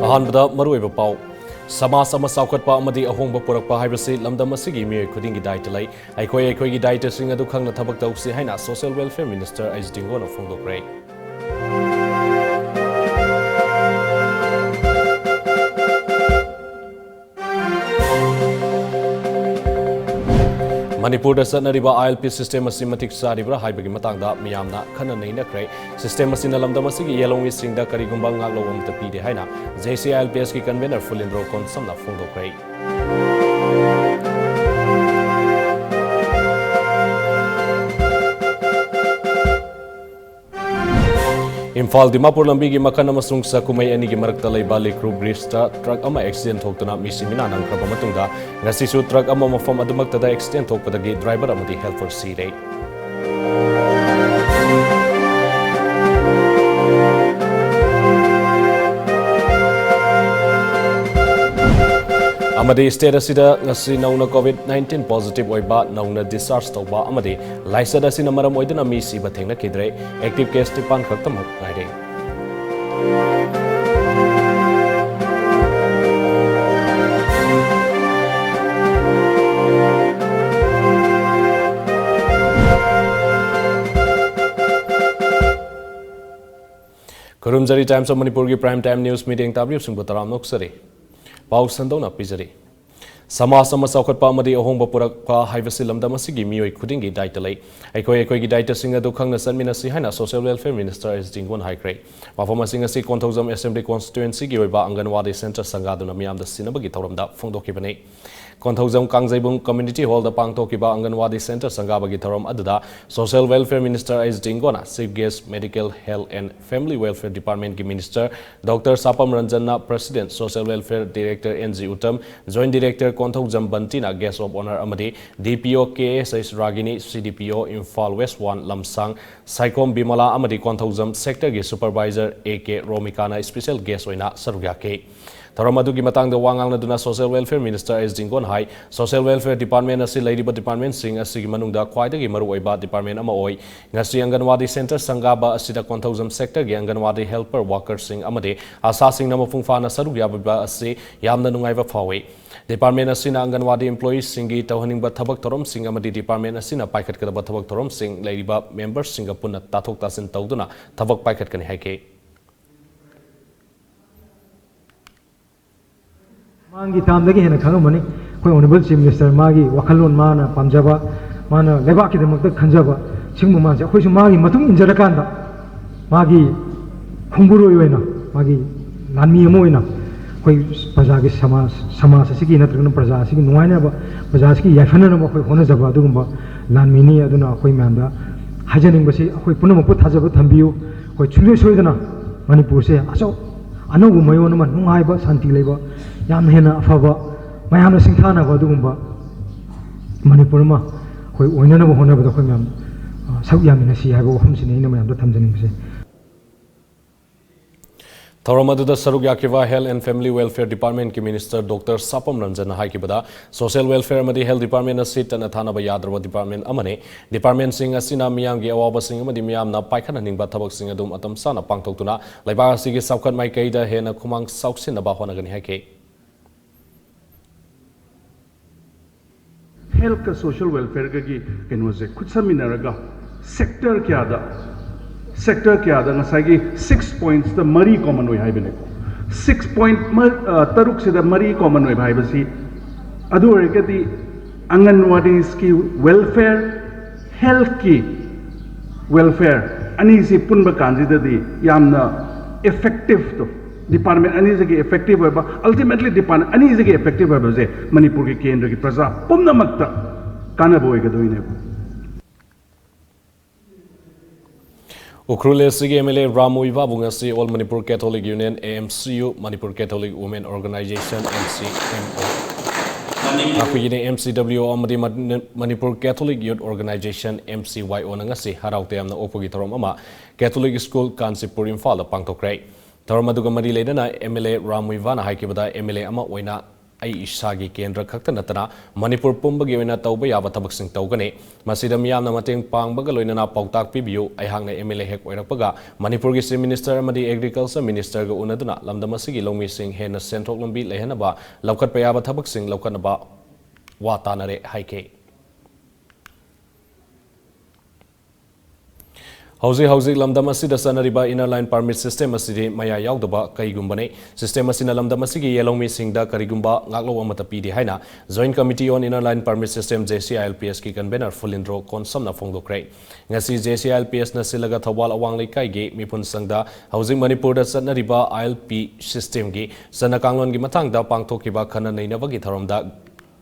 ꯑꯍꯥꯟꯕꯗ ꯃꯔꯨꯑꯣꯏꯕ ꯄꯥꯎ ꯁꯃꯥꯖ ꯑꯃ ꯆꯥꯎꯈꯠꯄ ꯑꯃꯗꯤ ꯑꯍꯣꯡꯕ ꯄꯨꯔꯛꯄ ꯍꯥꯏꯕꯁꯤ ꯂꯝꯗꯝ ꯑꯁꯤꯒꯤ ꯃꯤꯑꯣꯏ ꯈꯨꯗꯤꯡꯒꯤ ꯗꯥꯏꯇ ꯂꯩ ꯑꯩꯈꯣꯏꯒꯤ ꯗꯥꯏꯇꯁꯤꯡ ꯑꯗꯨ ꯈꯪꯅ ꯊꯕꯛ ꯇꯧꯁꯤ ꯍꯥꯏꯅ ꯁꯣꯁꯤꯌꯦꯜ ꯋꯦꯜꯐꯦꯌꯔ ꯃꯤꯅꯤꯁꯇꯔ ꯑꯩꯆ ꯗꯤꯡꯒꯣꯅ ꯐꯣꯡꯗꯣꯛꯈ꯭ꯔꯦ Manipur चटनरिबा ILP सिस्टम असी मतिक चारिब्रा हाइबगी मतंगदा मियामना खन्ना नैनख्रे सिस्टम असिना लमदम असिगी येलोंगी सिंगदा करिगुंबा ngaglowamta pide haina JCILPS की convener फुलिंद्रो कोनसमना फोंदोक्रे Imphal Dimapur lambi gi makan amasung sakumai ani gi marakta leiba lekru bridge truck ama accident thoktuna misimina nangkraba matungda ngasisu truck ama mafam adumakta da accident thokpadagi driver amadi helper sirei amadi state asida ngasi nauna COVID-19 positive oiba nauna discharge tawba amadi laisad asina maram oiduna mi siba thengna kidre active case tipan khaktam ngaire Kurumjari Times of Manipur ki prime time news meeting tabri singbo taram noksari Pau Sandona Pizari. Samaj ama chaukhatpa amadi ahongba purakpa haibasi lamdam asigi mioi khudingi daita lei. Aikoi gi daita singa du khangna sanminasi haina Social Welfare Minister S. Dingwan Haikre. Mafam asinga si Konthozam Assembly Constituency gi oiba Anganwadi Center sangaduna miyamda sinabagi thauramda phongdokibani. Konthozam Kangzaibung Community Hall da pangthokiba Anganwadi Center sangabagi thoram aduda Social Welfare Minister S. Dingwana Chief Guest Medical Health and Family Welfare Department ki Minister Dr. Sapam Ranjanna President Social Welfare Director NG Uttam Joint Director Konthozam Bantina Guest of Honor amadi DPO KSS Ragini CDPO Imphal West 1 Lamsang Saikom Bimala amadi Konthozam Sector ki Supervisor AK Romikana Special Guest oina sarugake Tharamadu matang the wangang naduna Social Welfare Minister S. Dingwan Hai Social Welfare Department asi ladiba department sing asi manungda khwaidagi maruoiba department ama oi ngasi Anganwadi Center sangaba asida Konthozam sector gi Anganwadi helper workers sing amade asa sing namafungfana sarugya asi yamna nungaiba phawi Department asina Anganwadi employees singi tawhaningba thabak thorom sing amadi department asina paikhat kadaba thabak thorom sing ladiba members singa punna tathok tasin tawduna thabak paikhat kani haike Mangi tamdagi hena khangamani koi honorable chief minister magi wakhalon mana pamjaba mana lebak ki demakta khanjaba singmu manse khoi su magi matung injara kanda magi khungburoi oina magi nanmi amo oina koi praja gi samas asigi natragna praja asigi nuaina ba praja asigi yafana na koi hona jaba adugumba nanmi ni aduna koi mamda hajaning basi koi punam pu thajaba thambiu koi chuloi soidana manipur se aso anagu mayona man nungai ba santi leiba yam hena afaba mayam na singthana ba dugumba manipur ma koi oina na ba hona ba koi mam sau yamina si haiba waham sine ina mayam da thamjaning base Tharamadu Saruk Yakiva Health and Family Welfare Department ki Minister Dr. Sapam Ranjan Haikibada Social Welfare Amadi Health Department Sit and Athana Yadrava Department Amane Department Sing Asina Miyam gi awaba sing amadi miyam na paikhan ning ba thabak sing adum atam sana pangthoktuna laiba asigi saukat mai kaida hena khumang sauksin na ba honagani haike Health ka social welfare ka gi kenose khutsaminaraga sector kya da ngasagi 6 points the mari common way haibene 6 point taruk se da mari common way haibasi adu regati anganwadis ki welfare health ki welfare ani si punba kanji da di yamna effective to department ani se ki effective hoba ultimately department ani se ki effective hoba je manipur ki kendra ki praja pumna makta kana boy ga doine Ukrule Sigi MLA Ramu Ibabungasi All Manipur Catholic Union AMCU Manipur Catholic Women Organization MCMO Akuyine MCW Amadi Manipur Catholic Youth Organization MCYO Nangasi Haraute Amna Opogi Thorom Ama Catholic School Kansipur Imphal Pangtokrai Thoramaduga Mari Ledana MLA Ramu Ivana Haikibada MLA Ama Oina ai isagi kendra khakta natana Manipur pumbagi oina tauba yaba thabaksing taugane masida miyamna mateng pangbaga loinana pautak pibiu ai hangna MLA hek oirapaga Manipur gi Chief Minister amadi Agriculture Minister ga unaduna lamdamasigi longmi sing hena sentrok lambi lehenaba laukat payaba thabaksing laukanaba wa tanare haike Hauzi lamdam asida sanariba inner line permit system asidi maya yaudaba kaigumbane system asina lamdam asigi yelong mi singda karigumba ngaklo amata pidi haina Joint Committee on Inner Line Permit System JCILPS ki convener Fulindro konsam na phongdokre ngasi JCILPS na silaga thawal awang leikai ge mipun sangda Housing Manipur da sanariba ILP system gi sanakanglon gi mathangda pangthokiba khana neinabagi tharomda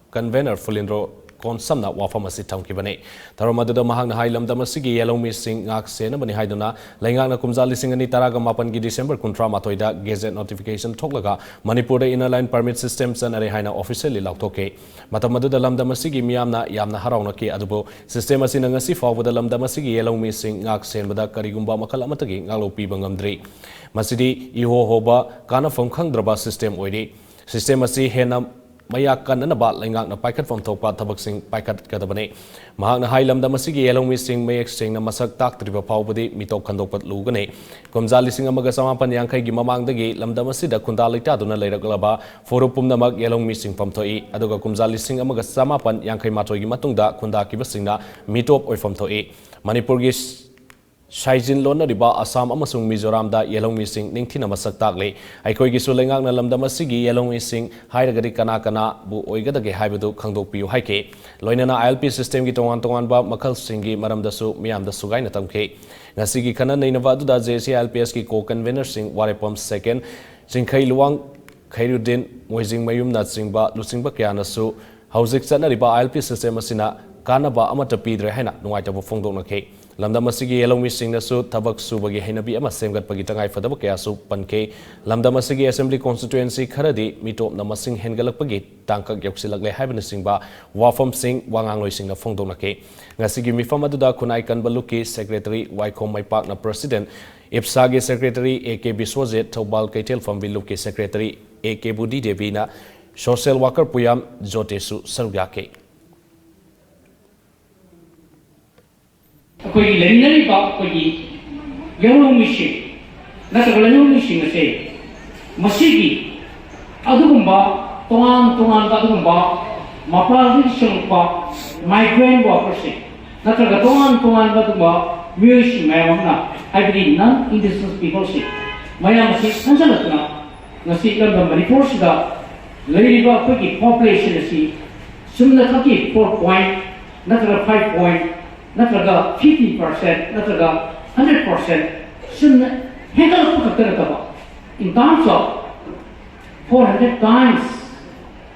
convener Fulindro Konsamna wafamasi tamkibane Taramada Mahang Highlam Damasigi Yellow Missing Ngak Sena Bani Haiduna Langana Kumzali Singani Taraga Mapan gi December Kuntra Matoida Gazette notification Toklaga Manipur inner line permit systems and Arehina officially Lautoke Matamadu Lam Damasigi Miamna Yamna Haraunaki Adubo system asinangasi forward the Lam Damasigi Yellow Missing Ngak Senbada Karigumba Makalamatagi Ngalo Pibangamdri Masidi Iho Hoba Kana from Kangdraba system Oidi system asi Hena Maya kanana lengang na paikat from thopa tabaksing paikat kadabane mahang na hailam da masigi yelong mising may exchange na masak tak triba paubadi mitok kandopat lugane komzali singa maga samapan yangkai gi mamang dagi lamda masida kundalita duna leiraglaba forupum namak yelong mising pamthoi aduga komzali singa maga samapan yangkai matoi gi matungda kunda kibasingna mitop oi pamthoi Manipur gi Shaijin Lona Riba Assam Amasung Mizoram da Yelong Missing Ningtina Masak Takle, Aikoi Sulengang na Lamdamasigi Yelong Missing, Haidagadi Kana Bu Oigadagi Haibu Kangdo Piu Haike, Loinana ILP system Gitongan Tonganba Makal Singi Maramdasu Miam the Sugaina Tamke, Nasigi Kana Nainavadu da JCILPS ki co-convener Sing Warepom second, Singkai Luang Kairudin, Moising Mayum Nat Singba, Lusingba Kianasu, Housing Sana Riba ILP system Asina, Kanaba Amata Pidre Hena, Nuaita Fongdonake. Lamda masigi yelong missing na su tabak subagi hinabi ama semgat pagitangai fadaba kaya su panke lamda masigi assembly constituency kharadi mitop na masing hengalak pagi tangkak yaksilakle haibna singba wafam sing wangangloi sing na phongdonake ngasigi mifam aduda khunai kanbaluki secretary waikhom maipak na president IPSA ge secretary AK Biswajit Thobal Kaitel Fambiluki secretary AK Budi Devi na social worker Puyam Jotesu Sarugake Koi leminari ba koi yellow machine na ta yellow machine se masigi adugumba tongan ta adugumba mapalation pa migrant workers se na ta tongan ba dugumba music mayamna ibri non indigenous people se mayam se sanjalatna nasi lam Manipur sida leiriba koi population se sumna thaki 4 point na ta 5 point natraga 50%, natraga 100%, shouldn't handle in terms of 400 times.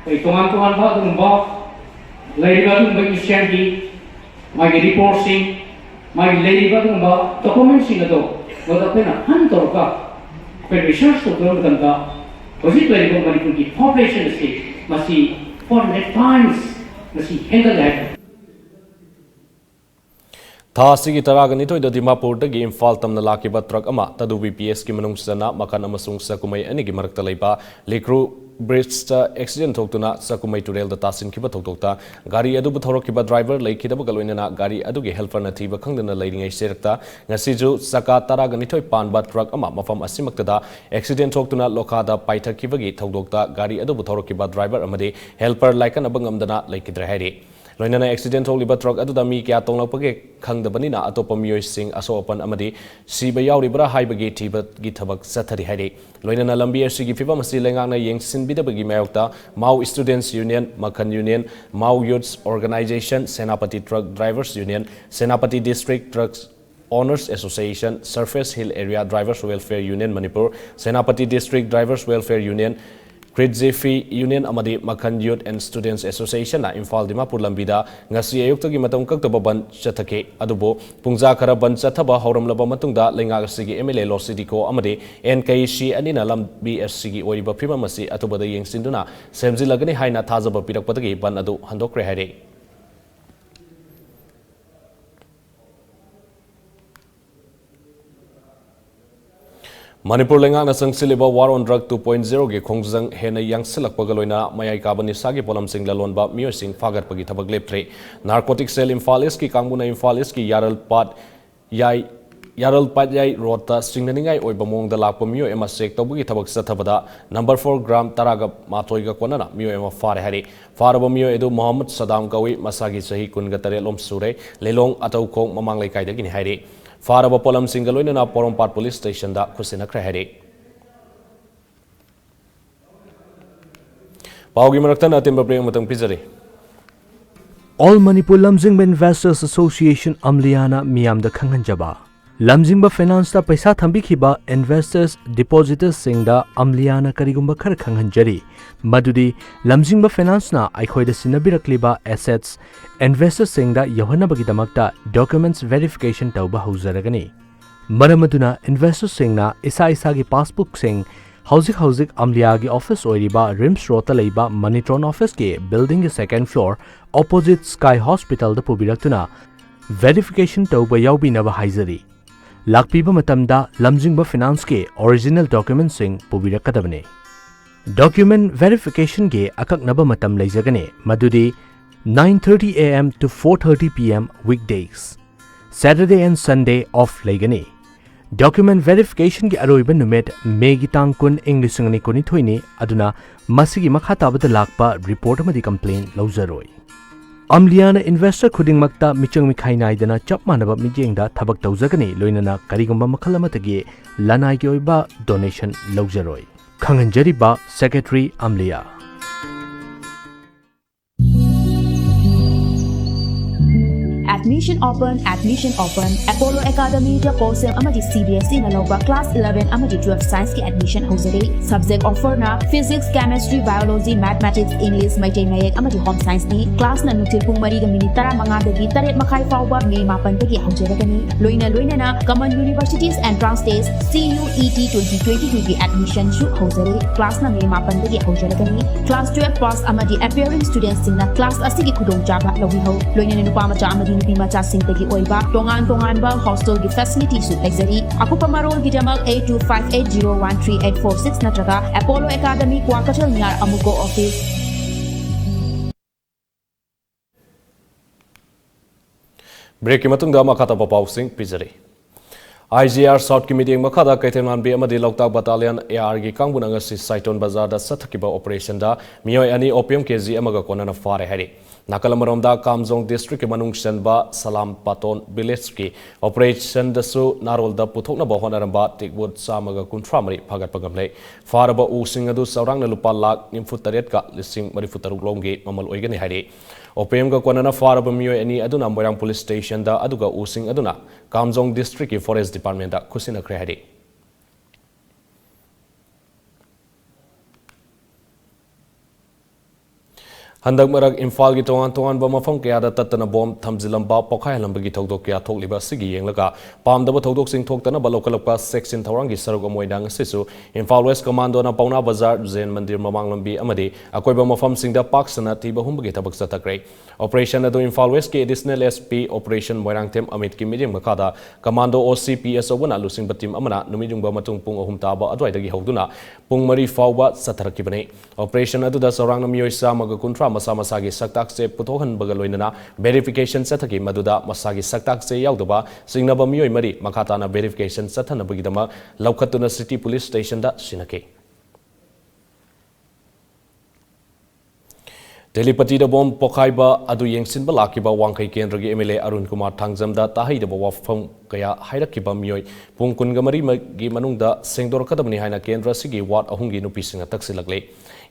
By Tongan Bagumba, Lady Bagumba Shandy, my reporting, my Lady Bagumba, documents in the door, was a pen of Hunter, when research to Gurganda, was it very good when you population must see 400 times, must see handle that. Thasigi Taragani to the Dimapur the game fault tam the Lakiba truck ama Tadu BPS Kimanung Sana Makan Amasung Sakumai Enigi Marktalipa Likru Bridge accident Tokuna Sakumai to rail the Tasin Kiba Tokta Gari Adu Thorokiba driver Lake Kidabagalina Gari Adugi helper Nativa Kangana Lading a Serta Nasiju Saka Taragani to Panba truck ama Mafam Asimaktada accident Tokuna Lokada Paita Kivagi Tokta Gari Adu Thorokiba driver Amade helper like an Abangamdana Lake Kidrahedi Loinana accident liba truck aduda mi kya tonglapage khangdabanina atopa miyoi sing asopan amadi siba yauribra haibagi thiba gi thabak sathari haide loinana lambi asigi fiba masi lengangna yengsin bidabagi mayokta Mau Students Union Makhan Union Mau Youths Organization Senapati Truck Drivers Union Senapati District Trucks Owners Association Surface Hill Area Drivers Welfare Union Manipur Senapati District Drivers Welfare Union Kritzefi Union Amadi Makhan Youth and Students Association na Imphal Dimapur lambida ngasi ayuktagi matam kaktaba ban chathake adubo pungja khara ban chathaba hauramlaba matungda lengasigi MLA Losidiko amadi NKC anina lambi SCG oriba phima masi atubada yengsinduna semjilagani haina thajaba pirakpadagi ban adu handokre haire Manipur lengana sangsileba war on drug 2.0 ge khongjang hena yangsilak pagaloina mayai kabani sagi polam sing lalonba mio sing fagar pagi thabak leptre narcotic cell Imphal East ki kangmuna Imphal East ki yaral pat yai rota singnaningai oiba mongda lakpa mio ema sek tobugi thabak sathabada number 4 gram taraga matoiga konana mio ema fare hari faraba mio edu Muhammad Saddam Kawi masagi sahi kunga tare lom sure lelong atau khong mamang laikai dagini hari faraba polam singaloina na Porompat police station da khusina krahari paugi maraktan atimba prem matang pizari All Manipur Lamjingba Investors Association Amliana Miyam da Khanganjaba Lamjingba Finance da paisa thambikhiba investors depositors singda Amliana karigumba khar khanghanjari madudi Lamjingba Finance na aikhoida sinabirakliba assets investors singda yohanabagi damakta documents verification tauba haujaragani maramaduna investors singna isa gi passbook sing Hauzik Amlia gi office oiriba Rims Rota leiba Monitron office ke building ge second floor opposite Sky Hospital da pubiraktuna verification tauba yaubinaba haizari lakpiba matamda Lamjingba Finance ke original documents sing pubirakadabane document verification ge akaknaba matam leijagane madudi 9:30 am to 4:30 pm weekdays Saturday and Sunday off leigani document verification gi aroiba numet megi tang kun English ngani koni thoini aduna masigi makha tabada lakpa report amadi complaint laujaroi Amliana investor khuding makta michang mikhai naidana chap manaba mijengda thabak taujagani loinana karigumba makhala matagi lanai gi oiba donation laujaroi khanganjari ba secretary Amlia Admission open Apollo Academy da course amadi CBSE na loba class 11 amadi 12 science ki admission hosere subject offer na physics chemistry biology mathematics English maitai mayek amadi home science ni class na nutil pung mari ga minute 15 dagi taret makai fawba May 8 dagi haujaragani loina na common universities entrance test CUET 2022 ki admission shu hosere class na May 8 dagi haujaragani class 12 pass amadi appearing students sing na class asigi khudong jaba logi ho loina nupa macha amadi Macha Singtagi Oiba, Tongan ba hostel gi facility su luxury. Aku pamarol gi jamal 8258013846 natraga Apollo Academy Kwakatal Nyar Amugo office. Break matungda makata papau sing pizari IGR South Committee makada kaithenman be amadi Loktak Battalion AR gi kangbuna ngasi Saiton Bazar da sathakiba operation da mioi ani opium kg amaga konana fare hari Nakalamaromda Kamjong District Manung Senba Salam Paton Village ki operation da su narol da puthokna bahonaramba tikwood samaga kuntramari phagat pagamle faraba u singadu saurang na lupa lak nimfutaret ka lising marifutaruk lomgi mamal oigani hari OPM ga konana faraba mioi ani aduna Moirang Police Station da aduga u sing aduna Kamjong District ki Forest Department da kusina kre hari Handak marak Imphal gi tongan ba mafam kaya da tatana bom thamjilamba pokhai lambagi thodok kya thokliba sigi yenglaga pamdaba thodok sing thoktana ba lokalapka section thorangi sarug amoidang sisu Imphal West Commando na Pauna Bazar Zen Mandir mamang lambi amadi akoiba mafam singda paksana tiba humbagi tabak satakrai operation adu Imphal West ki additional SP operation Moirang Tem Amit ki medium makada commando OCPS wana lusing batim amana numijung ba matung pung ahum taba adwai dagi hoduna pung mari fawba satharakibane operation adu da sarang na miyoi sa maga kuntra masa masagi saktak se putohan bagaloinana verification sathaki maduda masagi saktak se yaudaba singnaba miyoi mari makhatana verification sathana bagidama laukhatuna city police station da sinake Delipati da bom pokhaiba adu yengsinba lakiba wangkai kendragi MLA Arun Kumar Thangjamda tahaidaba wafam kaya hairakiba miyoi pungkun gamari gi manungda sengdor kadamni haina kendra sigi wat ahungi nupi singa taksilakle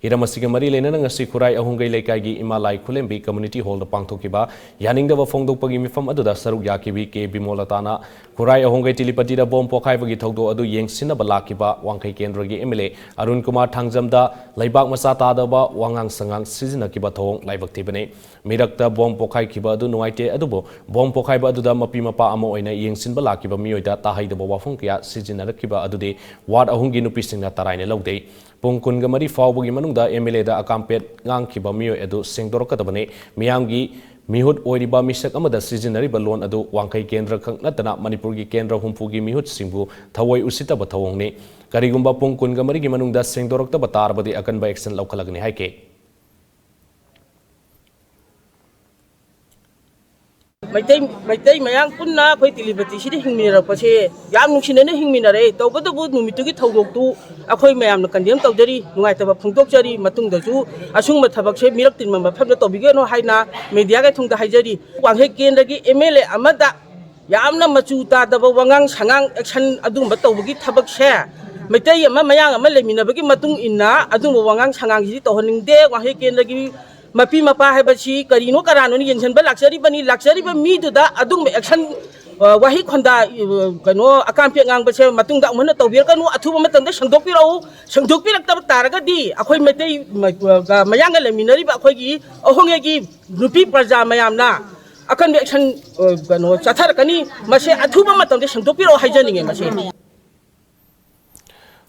Iramasiga mari lena ngasi kurai ahungai laikai gi Imalai Khulembi community hall da pangthokiba yaningda wa phongdok pagi mifam adu da saruk yakibi ke bimolatana kurai ahungai tilipati da bom pokhaiba gi thogdo adu yengsina balakiba wangkai kendra gi MLA Arun Kumar Thangjamda laibak masa tada ba wangang sangang sizina kiba thong laibak tibane mirakta bom pokhai kiba adu nuaite adubo bom pokhai ba adu da mapi mapa amo oina yengsin balakiba miyoida tahaida ba wafung kya sizina rakiba adu de ward ahungi nupi singna taraine logde pungkun gamari fawbugi manungda MLA da akampet ngang kiba miyo edu sengdor kadabane miyamgi mihut oiriba misak amada sizinariba loan adu wangkai kendra khang natana Manipur gi kendra humpugi mihut singbu thawoi usitaba thawongni karigumba pung kun ga marigi manungda sengdorakta batarbadi akanba action laukalagni haike Maitai mayang punna khoi tilibati sidi hingminara pase yam nungsinana hingminare tawbadabu numitugi thawdoktu akhoi mayamna kandem tawjari nungaitaba phungtokjari matungdaju asungma thabakse mirak tinmamba phamna tobigeno haina media ga thungda haijari wanghe kendagi MLA amada yamna machu ta daba wangang sangang action adumba tawbagi thabakse maitai ama mayang ama leminabagi matung inna adumba wangang sangang sidi tawhaningde wanghe kendagi Mapi mapa hebasi karino karano ni yensen ba laksari ba mi du da adung action wahi khonda kano akampi ngang ba se matung da umna tawbir kanu athuba matang da sangdokpi lakta taraga di akhoi metai mayang le minari ba akhoi gi ahonge gi rupi praja mayamna akan action kano chathar kani mase athuba matang da sangdokpi haijaninge mase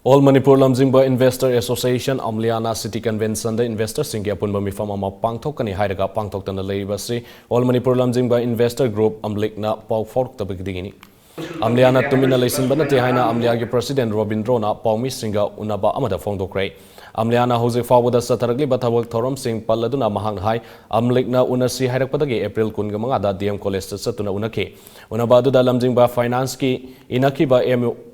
All Manipur Lamjingba Investor Association Amliana City Convention the Investor Singapore Punba Mifam Ama Pangthokani Hairaga Pangthoktana Leibasi All Manipur Lamjingba Investor Group Amlikna Pau Fork Tabigini Amliana Tumina Lesin Banati Haina Amliagi President Robindrona Paumi Singa Unaba Amada Fongdokray Amliana Jose Fawada Sataragli Batawak Thoram Singh Paladuna Mahang Hai Amlikna Unasi Hairakpadagi April Kungamada DM College Satuna Unake Unabadu da Lamjingba Finance ki Inakiba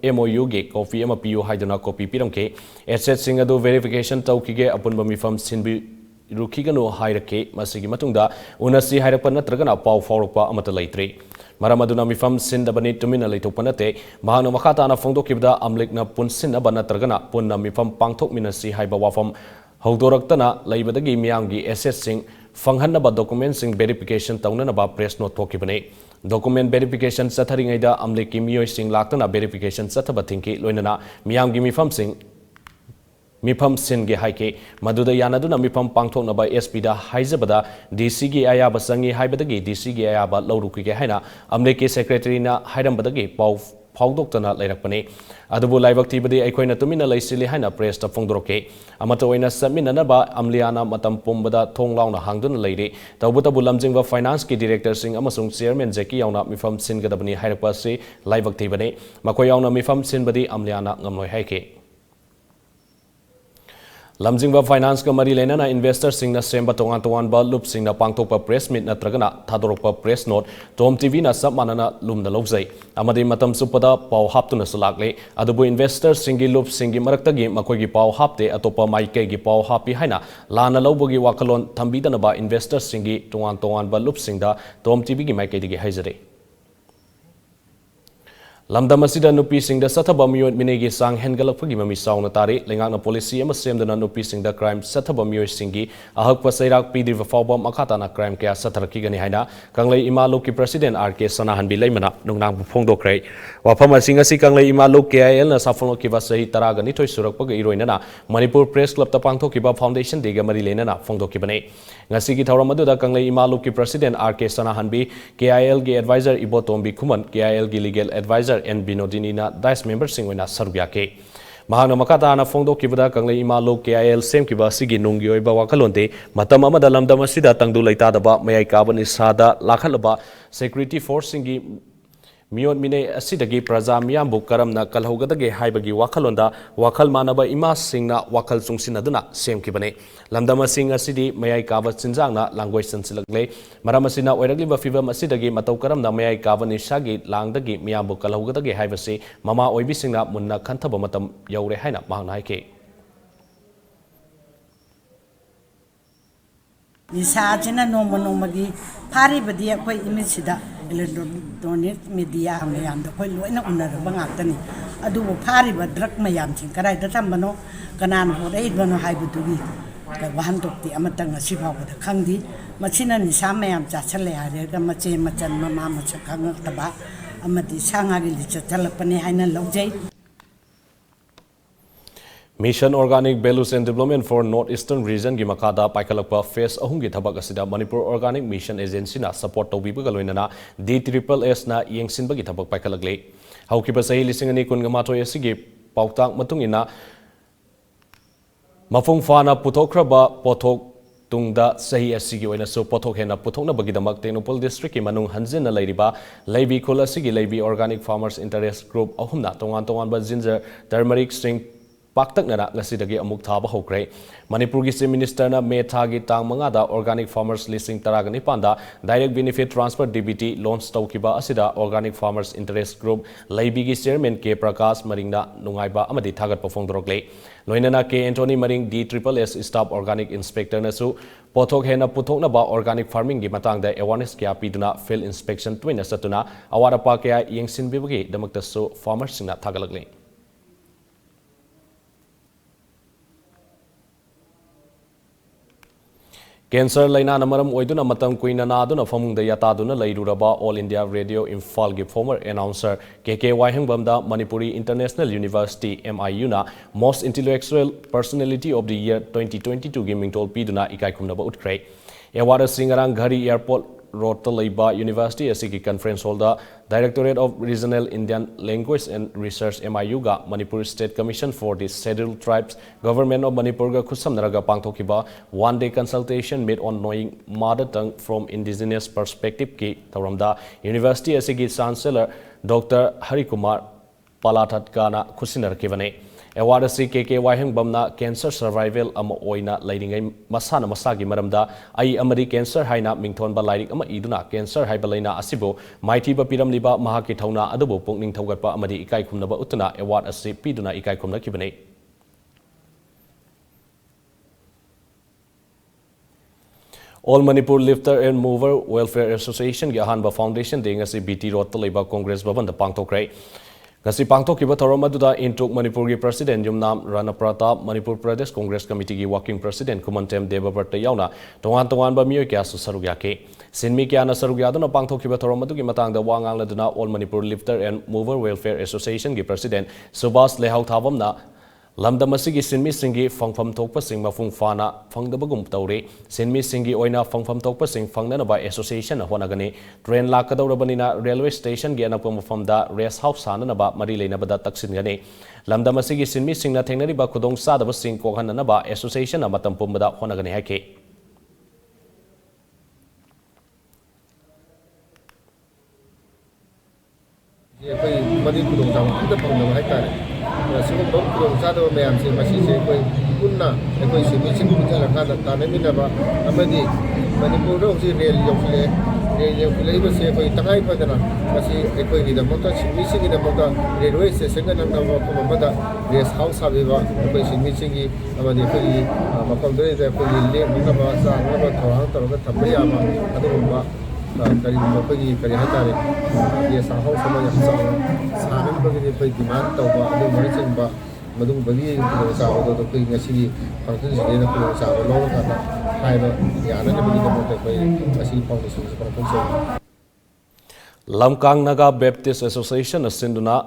MOU ge Coffee MPU Haidana copy Piramke Asset Singadu Verification Taukige Apunba Mifam Sinbi Rukigano Hairake Masigi Matunda Unasi Hairapana Tragana Pau Faurupa Amata Laitre Maramaduna Mifam Sindabani Tumina Lato Panate Mahano Makata Fondo Kibda Amlikna Pun Sinabana Tragana Punna Mifam Pangtok Minasi Haiba Wafam Haudoraktana Laibadagi Miangi Asset Sing Fanghanaba Documents Sing Verification Taunanaba Press Note Tokibane Document Verification Sataringaida Amliki Mio Sing Laktana Verification Satabatinki Loinana Miangi Mifam Sing Mifam Sin ge haike Maduda Yanaduna Mifam Pangtok Naba SP da Haizabada DC gi Ayaba Sangi Haibadagi DC gi Ayaba Lauruki ge Haina Amleki Secretary na Hairambadagi Pau Faudokana Lairakpane Adabu Laibakti Badi Aikoina Tumina Laisili Haina Press ta Fongdoroke Amatoina Saminanaba Amliana Matam Pumbada Thonglauna Hangdun Lady Taubutabu Lamjingba Finance ki Director Sing Amasung Chairman Jackie Yauna Mifam Sin Gadabani Hairapasi Laibakti Bane Makoyauna Mifam Sin Badi Amliana Ngamloi Haike Lamjingba Finance ka mari lenana investor singna semba tongan ba loop singna pangtokpa press meet natragana thadorokpa press note TOMTV na sammanana lumna lojai amadi matam supada pau haptuna sulakle adubu investor singi loop singi maraktagi makoi gi pau hapte atopa maike gi pau hapi haina lana lawbogi wakalon thambidana ba investor singi tongan ba loop singda TOMTV gi maike digi haijare Lamdamasida Nupi Singh the Sathaba Miyot Minegi Sang Hengalapagi Mami Sauna Tari, Lingana Policy and Sam the Nupi Singh the crime Sathaba Mio Singi, Ahok Pasairak Pidi Fawbam Makatana crime Kia Satarkigani Haina, Kanglay Imaluki President RK Sanahan Bilamana, Nunang Fondo Cray, Wapama Singasi Kanglay Imaluk KIL Safolo Kivasai Taragani Toy Surakpaga Iroinana, Manipur Press Club Tapangto Kiba Foundation Diga Marilenana, Fondo Kibane. Ngasigi Tauramadu da Kanglay Imaluki President RK Sanahan B, KIL G Advisor Ibotombi Kuman, KIL G Legal Advisor and Binodini na Dice Member Singwina Sarbiake. Mahana Makata na Fondo Kibada Kanglay Imalo KIL Sem Kiba Sigi Nungi Oiba Wakalonte, Matama Dalam Damasida Tangdu Laitada, May Kaban Isada, Lakalaba, Security Force Singi Mion Mine Asidagi Praza Miambu Karam na Kalhogadagi Haibagi Wakalonda, Wakal Manaba Ima Singna Wakal Sungsinaduna, Sem Kibane, Lamdama Sing Asidi, May Kava Sinzana, Language Sensilagle, Maramasina Oeragliba Fiva Masidagi, Mataukaram na May Kavani Shagi, Langdagi, Miambu Kalhogadagi Haivasi, Mama Oibisingna Munna Kantabamatam Yaure Haina, Mahanaike. Isajina no monomagi, Pari Badia Koi Imisida, electronic media, Mayam, the Koi Luena Una Bangatani, Adu Pari, but Drak Mayam, Tinkarai, the Tambano, Kanan, or 8 Haibu to be, the one of the Amatanga Shiva with the Kandi, Machina Nisamayam Chachale, the Mache Machan Mama Chakanga Taba, Amati Sangari, Chalapani, Haina Lojay. Mission Organic Values and Development for Northeastern Region Gimakada Paikalakpa Phase Ahungi Thabak Asida Manipur Organic Mission Agency na support tawbiba galoinana DSSS na yengsinbagi thabak paikalagle haukiba sahi lisingani kungamathoi asigi pautang matungina mafung fana puthokraba pothok tungda sahi asigi oina so pothok hena puthokna bagidamak Technopol district ki manung hanjina leiriba leibi khol asigi leibi organic farmers interest group ahumna tongan ba ginger turmeric string paktaknara ngasidagi amuk thaba hokre Manipur gi Chief Minister na me thagi tang manga da organic farmers listing taragani panda direct benefit transfer DBT launch tawkiba asida organic farmers interest group leibi gi chairman K Prakash Maringna nungaiba amadi thagat perform dorokle loinana K Anthony Maring DSSS staff organic inspector na su pothok hena puthokna ba organic farming gi matang da awareness kya piduna field inspection twina satuna awara pa kya yengsin bibagi damakta su farmers singna thagalagle Cancer laina namaram oiduna matam kuina naduna famungda yataduna lairuraba All India Radio Imphal gi former announcer KK Wahingbamda Manipuri International University MIU na Most Intellectual Personality of the Year 2022 gi mingtol piduna ikai khumnaba utkrai award singarang Ghari Airport Road to Laiba University asigi conference hall da Directorate of Regional Indian Language and Research MIU ga Manipur State Commission for the Scheduled Tribes Government of Manipur ga khusamnaraga pangthokiba one-day consultation made on knowing mother tongue from indigenous perspective ki tawramda University asigi Chancellor Dr. Harikumar Palathatkana khusinarkibane award asi KK Wahingbamna cancer survival ama oina lairingai masana masagi maramda ai amari cancer haina mingthonba lairik ama iduna cancer haiba laina asibo maithiba piramliba mahaki thauna adubo pokning thaugatpa amadi ikai khumnaba utuna award asi piduna ikai khumna kibane All Manipur Lifter and Mover Welfare Association gi ahanba foundation ding asi BT Road to Laiba Congress Bhavan da pangthokrai Gasi pangthokiba thorom aduda intuk Manipur gi President Yumnam Rana Pratap Manipur Pradesh Congress Committee gi Working President Kumantem Debabarta yauna tongan ba miyoi kya su sarugya ke sinmi kya na sarugya duna pangthokiba thorom adu gi matangda wangang laduna All Manipur Lifter and Mover Welfare Association gi President Subhas Lehau Thabamna Lamdam asigi sinmi singi fangfam thokpa sing mafung fana fangdabagum tawre sinmi singi oina fangfam thokpa sing fangnanaba association honagani train lakadawrabanina railway station gi anapka mafamda rest house sananaba mari leinabada taksingani lamdam asigi sinmi singna thengnariba khudong sadaba sing kokhananaba association amatam pumbada honagani hake madi khudong jam da phangna haitare सिगुम्बम खुदोंचादब मैमसे मसीसे कोई पुन्ना एकोई सिमिसिन पुथलका तानमिनबा अमदि मणिपुर होसी rail योखले कोई तंगाई फदना मसी एकोई गिदमता सिमिसिन गिदमता railway station नंगबा कोमबदा guest house हाबिबा एकोई सिमिसिंगी अमदि कोई मकमदरे कोई ले नंगबा सांगबा थवां तरगा थबयामा अदुबा करी मपगी करी हतारे ये साहौ समय सानन बगी पे डिमांड तौबा अदु मरचिंबा मदु बगी चावदो तो कोई ngasi फंक्शन सिने को चाव लो का हाइबा याना ने बगी दमो ते कोई ngasi फाउंडेशन से function Lamkang Naga Baptist Association asinduna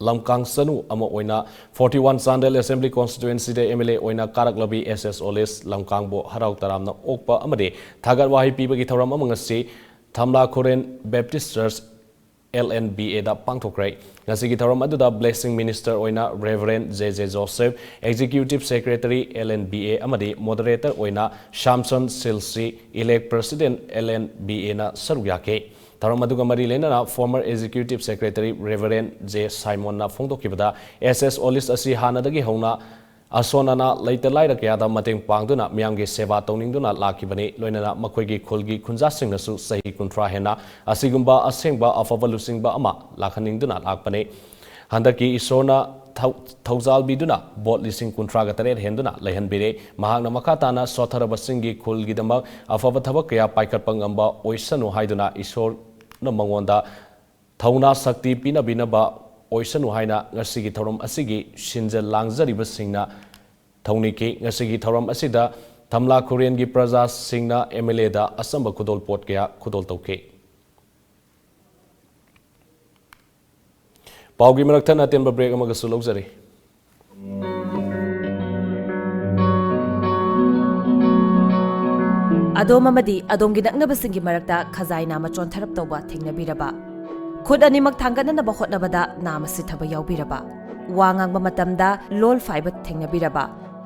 Lamkang Sanu ama oina 41 Sandel Assembly Constituency de MLA oina Karak Labi SS Oles Lamkang bo harau taramna okpa amade thagar wahi pibagi thoram amangasi Thamla Korean Baptist Church LNBA da pangthokrai ngasi gi thoram aduda Blessing Minister oina Reverend JJ Joseph Executive Secretary LNBA amade Moderator oina Shamson Silsi Elect President LNBA na sarugyake Taramadugga mari lenana former Executive Secretary Reverend J. Simon na phongdokibada SS Olis asi hanadagi hauna asonana leitalaira kyada mateng pangduna miyamgi seva tawningduna lakibani loinana makoigi khulgi khunjasingnasu sahi kuntra hena asigumba asengba afaba lusingba ama lakhaningduna lakpane handaki isona Thauzal biduna bot lising kuntraga taret henduna lehanbire mahakna makatana sotharabasingi khulgidamak afaba thabak kaya paikat pangamba oisanu haiduna isor na mangonda thauna sakti pina binaba oisanu haina ngasigi thorom asigi shinjal langjariba singna thauniki ngasigi thorom asida Thamla Korean gi praja singna MLA da asamba khudol pot kaya khudol tauke Paugi Maraktan atemba break amaga sulogzari. Adom amadi adomgi naknabasingi marakta khazai nama chontharap tawba thengnabiraba. Khud animak thangananaba hotnabada nama sithaba yaubiraba. Wangang matamda lol faiba thengnabiraba.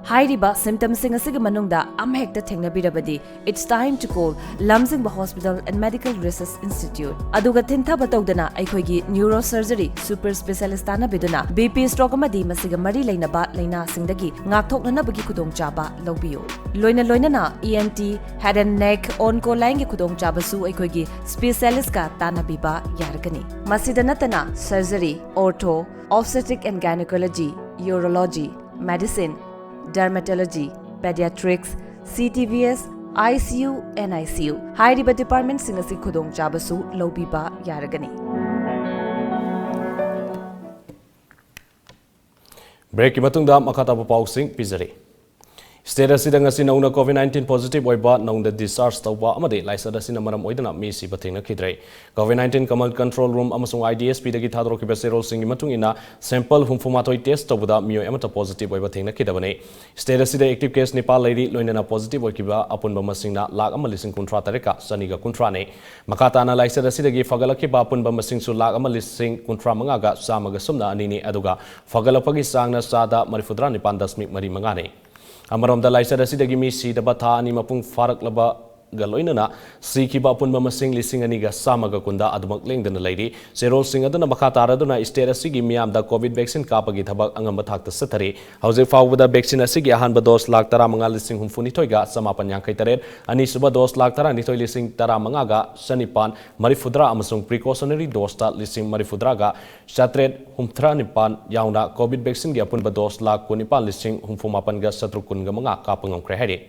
Hairiba symptoms sing asig manungda amhekta thengnabirabadi it's time to call Lamjingba Hospital and Medical Research Institute. Aduga thinta batawdana aikhoigi neurosurgery super specialist ana biduna BP stroke amadi masiga mari leinaba leina singdagi ngakthoknanabagi khudongchaba lawbiyo. Loina na ENT head and neck oncoline gi khudongchabasu aikhoigi specialist ka tanabiba yargani. Masida natana surgery, ortho, obstetric and gynecology, urology, medicine, dermatology, pediatrics, CTVS, ICU, NICU. Hairiba department singasi khudong chabasu lawbiba yaragani. Break matungda makata pau sing pizari. State asida ngasi nauna COVID-19 positive oiba nauna discharge tawba amade laisada sina maram oidana mi si bathengna khidrai. COVID-19 command control room amasung IDSP dagi thadro ki beserol singi matungina sample humfumatoi test tawda mio amata positive oiba thengna khidabane. State asida active case Nepal lairi loinana positive oikiba apunba masingna lakh amalising kuntra tareka saniga kuntra ne. Makata na laisada sidagi fagalaki ba apunba masing su lakh amalising kuntra mangaga samaga sumna anini aduga fagalapagi sangna sada marifudra nipan dasmik mari mangane. Amarom da laisa da sidagi mi si da batha ani mapung farak laba galoinana si ki ba punba masing lising ani ga samaga kunda admak lengdana lairi serol sing aduna makata raduna state asigi miam da covid vaccine kapagi thabak angamba thakta sathari hauze fawda vaccine asigi ahanba dos lakh tara mangal lising humfuni toiga samapan yankai taret ani suba dos lakh tara ni toi lising tara mangaga sanipan marifudra amasung precautionary dose ta lising marifudra ga chatret humthra nipan yauna covid vaccine gi apunba dos lakh kunipan lising humfumapan ga satrukun ga manga kapangam kre hari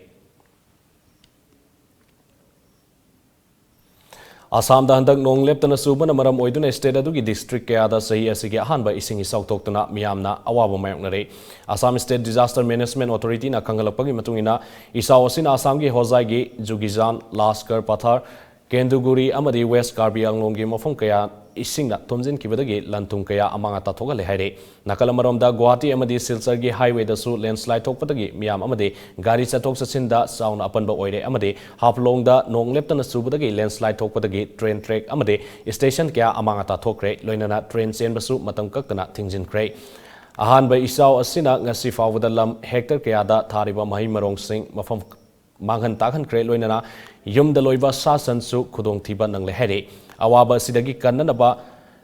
Assam da handak nong leptana subana maram oiduna state adugi district kaya da sahi asigi ahanba ising isaw toktuna miyamna awaba mayoknare. Assam State Disaster Management Authority na kangalapagi matungina isaw asina Assam gi hozai gi Jugizan, Laskar, Pathar, Kenduguri amadi West Karbi Anglong gi mafam kaya isingna thomjin kibadagi lantung kaya amanga tathoga lehaire. Nakalamarom da Guwahati amadi Silchar gi highway da su landslide thokpadagi miyam amadi gari chatok chasin da sound apanba oire amadi Haplong da nong leptana subadagi landslide thokpadagi train track amadi station kaya amanga tathokre loinana train chen basu matam kaktana thingjin kre. Ahan ba isaw asina ngasi fawda lam hector kaya da thariba mahi marong sing mafam manghan takhan kre loinana yum da loiba sasan su khudong thiba nang lehaire. Awaba sidagi kannanaba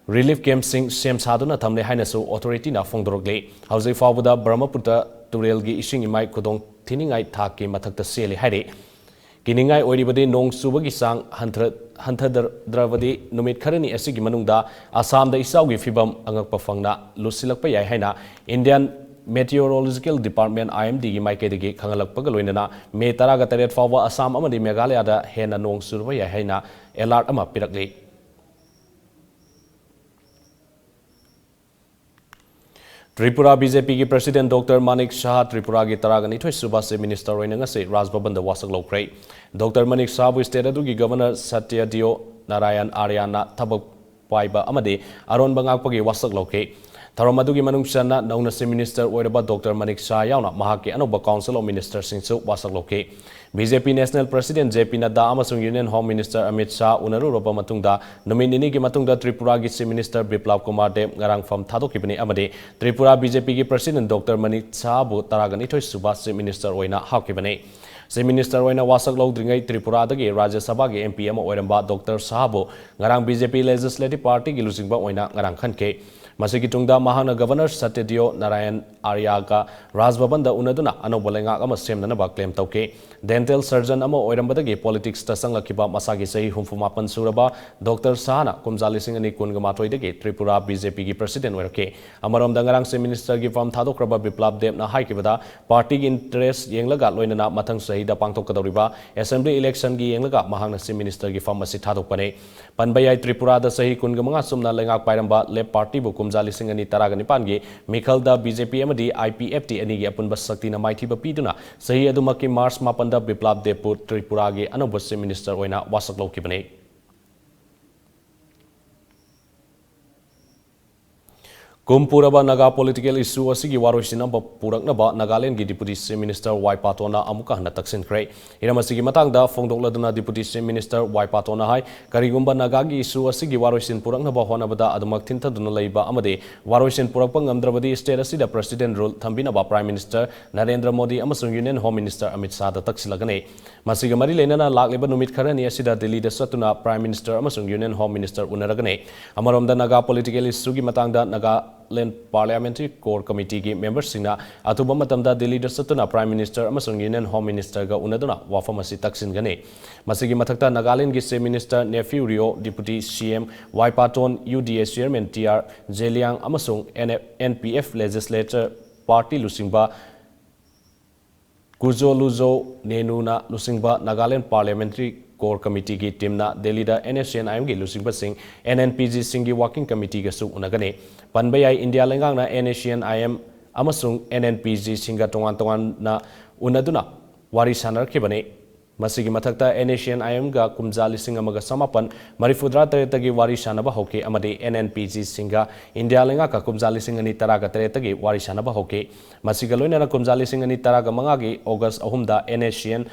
relief camp sing sem saduna thamle haina su authority na fongdorogle hauze fawda Brahmaputra turel gi ising imai khudong thiningai thaki mathakta sele haire kiningai oiribadi nong subagi sang hanthadravadi numit kharani asigi manungda Assam da isaw gi fibam angakpa fangna lusilakpa yai haina Indian Meteorological Department IMD gi maikedi khangalakpa galoinana me taraga taret fawa Assam amadi Meghalaya da hena nong surba yai haina alert ama pirakle. Tripura BJP ki President Dr. Manik Shah Tripura ki taragani thoi suba se minister oina ngase Raj Bhavan da wasak lokrai. Dr. Manik Shah bu state adu ki Governor Satyadio Narayan Aryana thabak paiba amade aron bangakpagi wasak lokai. Tharamadu manung sana nauna se minister oiraba Dr. Manik Shah yauna mahaki anoba council of ministers singsu wasak lokai. BJP National President JP Nadda amasung Union Home Minister Amit Shah unaru roba matungda nominini gi matungda Tripura gi Chief Minister Biplab Kumar Deb ngarang fam thadokibani amade Tripura BJP gi President Dr. Manik Shah bu taragani thoi suba Chief Minister oina hakibani. Chief Minister oina wasak logdringai Tripura dagi Rajya Sabha gi MP ama oiramba Dr. Shah bu ngarang BJP Legislative Party gi lusingba oina ngarang khanke. Masigi tungda mahana Governor Satyadio Narayan Aryaga Raj Bhavan da unaduna anobalenga ama semnanaba claim tauke. Dental surgeon ama oirambadagi politics ta sanglakiba masagi sahi humfumapan suraba Dr. Sahana kumjali singani kungamatoi Tripura BJP gi President oirake. Amarom dangarang se minister gi fam thadokraba Biplab Deb na haikibada party gi interest yenglaga loinana mathang sahi da pangtokadoriba assembly election gi yenglaga mahangna se minister gi fam asi thadokpane. Panbayai Tripura da sahi kungamanga sumna lengak pairamba lep party bu kumjali singani taragani pangi Mikhal da BJP amadi IPFT ani gi apunba sakti na maithiba piduna sahi adumaki March mapan Biplab Depur Tripura gi anobase minister oina wasak lokibane. Kumpuraba Naga political issue asigi waroisinamba puraknaba Nagaland gi Deputy Chief Minister Waipatona amuka hana taksin kray. Iramasigi matangda fongdokladuna Deputy Chief Minister Waipatona hai karigumba Naga gi issue asigi waroisin puraknaba honabada adumak thintaduna leiba amade waroisin purakpa ngamdrabadi state asida President rule thambinaba Prime Minister Narendra Modi amasung Union Home Minister Amit Shah da taksilagane. Masiga mari lenana lakleba numit kharani asida Delhi da satuna Prime Minister amasung Union Home Minister unaragane. Amaromda Naga political issue gi matangda Naga Land Parliamentary Core Committee ki members singna atuba matamda Delhi da satuna Prime Minister amasung Union Home Minister ga unaduna wafamasi taksin gane. Masigi mathakta Nagaland gi Chief Minister Nephew Rio Deputy CM Waipaton UDA Chairman TR Jeliang amasung NPF Legislature Party lusingba Kuzo Luzo Nenuna lusingba Nagaland Parliamentary Core Committee ki team na Delhi da NSCN gi lusingba sing NNPG singi Working Committee ga su unagane. Panbayai India lengang na NSCN amasung NNPG singa tongan na unaduna wari sanar kibane. Masigi mathakta NSCN ga kumjali singa maga samapan marifudra taretagi wari sanaba hoke amade NNPG singa India lenga ka kumjali singani taraga taretagi wari sanaba hoke. Masiga loina na kumjali singani taraga mangagi August ahumda NSCN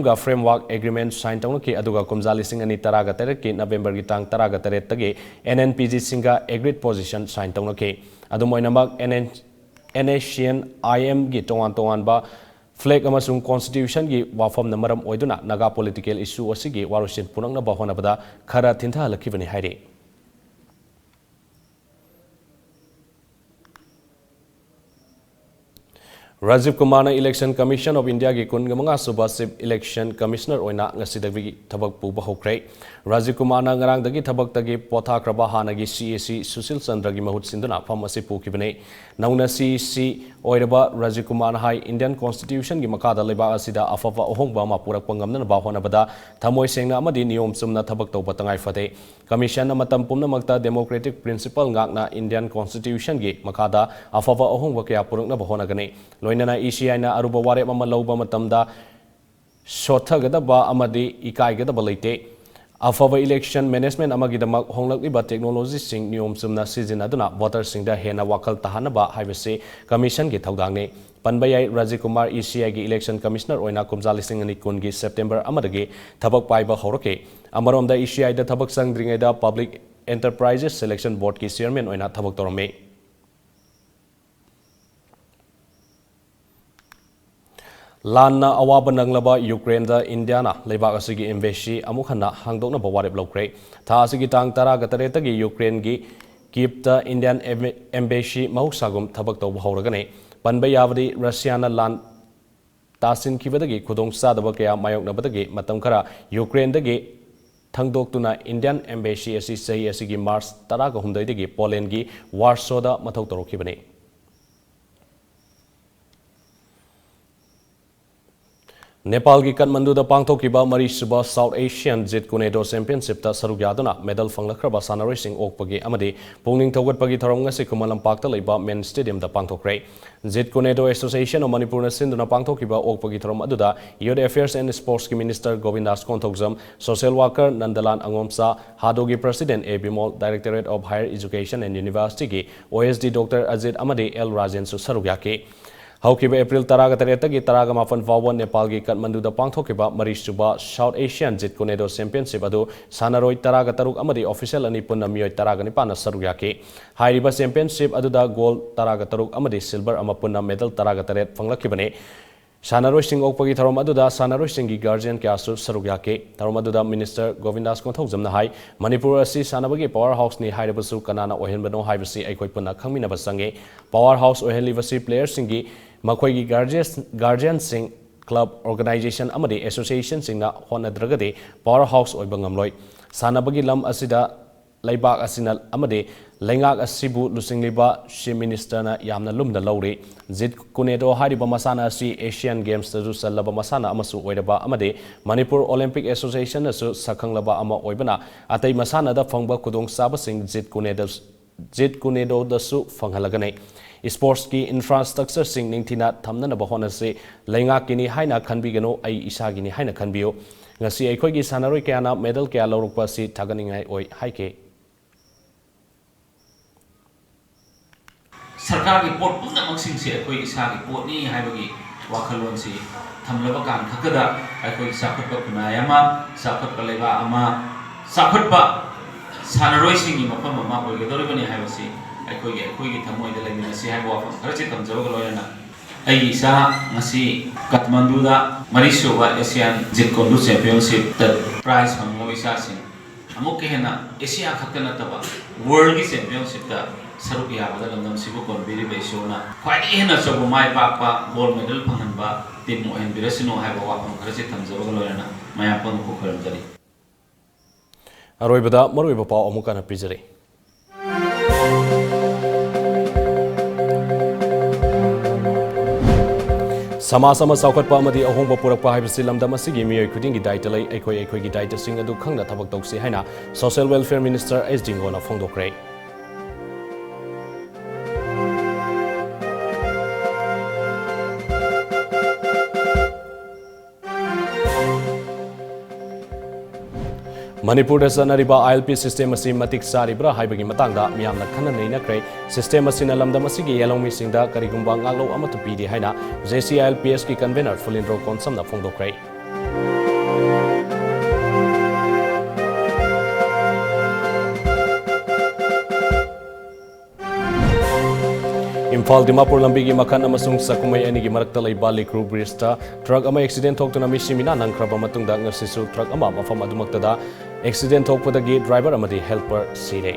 ga framework agreement sign tawki aduga kumjali singani taraga tereki November gi tang taraga teretagi NNPG singa agreed position sign tawnake adumoinamak NSCN gi tongan ba flag amasung constitution gi wafam na maram oiduna Naga political issue asigi warosin punangna bahona bada khara thintha lakhibani haire. Rajiv Kumar Election Commission of India ki kungamanga suba Chief Election Commissioner oina ngasidagi thabak puba hokre. Rajiv Kumar ngarang dagi thabak tagi potha kraba hanagi CAC Sushil Chandra gi mahut sinduna phamasi pukibane. Nauna CAC oiraba Rajiv Kumar hai Indian Constitution gi makada leba asida afawa ohongba ma purak pangamna bahona bada thamoi sengna amadi niyom sumna thabak tawba tangai fate. Commission na matam pumna makta democratic principle ngakna Indian Constitution gi makada afawa ohongba kya purakna bahona gane. Loinana ECI na aruba ware mama lauba matamda shothagadaba amadi ikaigadaba leite. Afava election management amagidamak honglakliba technology sing niyom sumna sizinaduna voter singda hena wakal tahanaba haibase commission gi thawdangne. Panbayai Rajiv Kumar ECI gi election commissioner oina kumjali singani kungi September amadagi thabak paiba horoke. Amaromda ECI da thabak sangdringeda Public Enterprises Selection Board ki chairman oina thabak torome. Lanna awaba nanglaba Ukraine da Indiana lebak asigi embassy amukhana hangdokna bawarep lokre. Tha asigi tang tara gataretagi Ukraine gi Kyiv da Indian embassy mahuksagum thabak tawba hawragane. Panbayabadi Russia na lan tasin kibadagi khudong sadaba kaya mayoknabadagi matam khara Ukraine dagi thangdoktuna Indian embassy asi sahi asigi March taraga humdaidagi Poland gi Warsaw da mathau torokibane. Nepal ki Kathmandu da pangthokiba mari suba South Asian Jit Kunedo Championship ta saruk yaduna medal fanglakraba sanaroi sing okpagi amadi pungning thawgatpagi thorom ngasi Kumalam Park ta leiba main stadium da pangthokre. Jit Kunedo Association of Manipur na sinduna pangthokiba okpagi thorom aduda Youth Affairs and Sports ki Minister Govindas Konthokjam, Social Worker Nandalan Angomsa, Hadogi President A. Bimol, Directorate of Higher Education and University ki OSD Dr. Ajit Amadi L. Rajan su saruk yake. Haukiba April taraga taretagi taraga mafan fawan Nepal ki Kathmandu da pangthokiba mari suba South Asian Jit Kunedo Championship adu sanaroi taraga taruk amadi official ani punna miyoi taraga nipana saruk yake. Hairiba championship adu da gold taraga taruk amadi silver ama punna medal taraga taret fanglakibane. Sanaroi sing okpagi tharom adu da sanaroi singi guardian kyasu saruk yake. Tharom adu da Minister Govindas Konthokjamna hai Manipur asi sanabagi powerhouse ni hairibasu kanana ohenbano haibasi aikoi punna khangminaba sange. Powerhouse ohenlibasi players singi Makwai guardian sing club organization amadi association singna honadragade powerhouse oibangamloi sanabagi lam asida laibak asinal amadi lengak asibu lusingliba chief minister na yamna lumna lawri Jit Kunedo hariba masana asi Asian Games taju sallaba masana amasu oiraba amadi Manipur Olympic Association asu sakhanglaba ama oibana atai masana da phangba kudong saba sing Jit Kunedo da su phanghalagane. Sports ki infrastructure sing ningthina thamna na bahona se lenga kini haina khanbigano ai isagini haina khanbio ngasi aikoi gi sanaroi kayana medal kaya lorukpa si thaganingai oi haike. सरकार की pot पुनमक्सिंग से अखोई इसा की पोटनी हाइबगी वाखलोन से थमलबा कान खकदा अखोई साखटपा खुनायामा साखटपा लेबा अमा साखटपा सानरोइसिंगी मफम अमा ओइगदोरिबनी हाइबसी अखोई थमोइदा लेमिनसी हाइबा वाफम खरचे तमजबग लोयना आई इसा ngasi Kathmanduda Marisuba Asian Jitkondu Championship the prize fanglo isa sing amuk hena Asia khakna taba world ki championship ta saruk yabada lamdam sibu konbiri besona khwai hena chobu mai pa gold medal phanganba team mohen birasino haiba wapam kharache thamjaba loyana maya pang ko kharam jari Aroibada maroiba pau amukana pijari समाज अमा चौखटपा अमदी अहोंबा पुरक्पा हाइबसि लमदम असिगी मियोय खुदिंगी दायित्व लई अखोई दायित्व सिंग अदु खंगना थबक तौसी हाइना सोशल वेलफेयर मिनिस्टर एस जिंगोना फोंदोक्रे Manipur sanariba ILP system asi matik saribra haibagi matangda miyamna khana neinakre system asina lamdam asigi yalongmi singda karigumba ngalo amatu pidi haina JCILPS ki convener Fulindro Konsamna phongdokre Imphal Dimapur lambi gi makhan amasung sakumai ani gi marakta leiba Likru Bridge ta truck ama accident thoktuna mi simina nangkraba matungda ngasisu truck ama mafam adumaktada accident thokpadagi driver amadi helper sire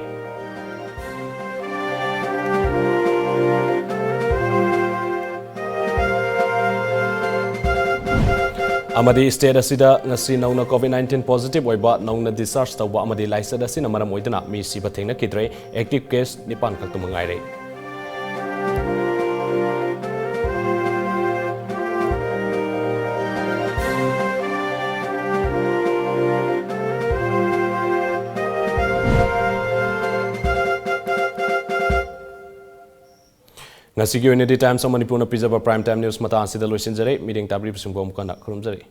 amadi state asida ngasi nauna COVID-19 positive oiba nauna discharge tawba amadi license asina maram oidana mi siba thengna kidre active case nipan khaktu mangaire Ngasigi Unity Times of Manipur na pizaba prime time news mata asida loisinjare meeting tabri bisumbo mukana khurumjare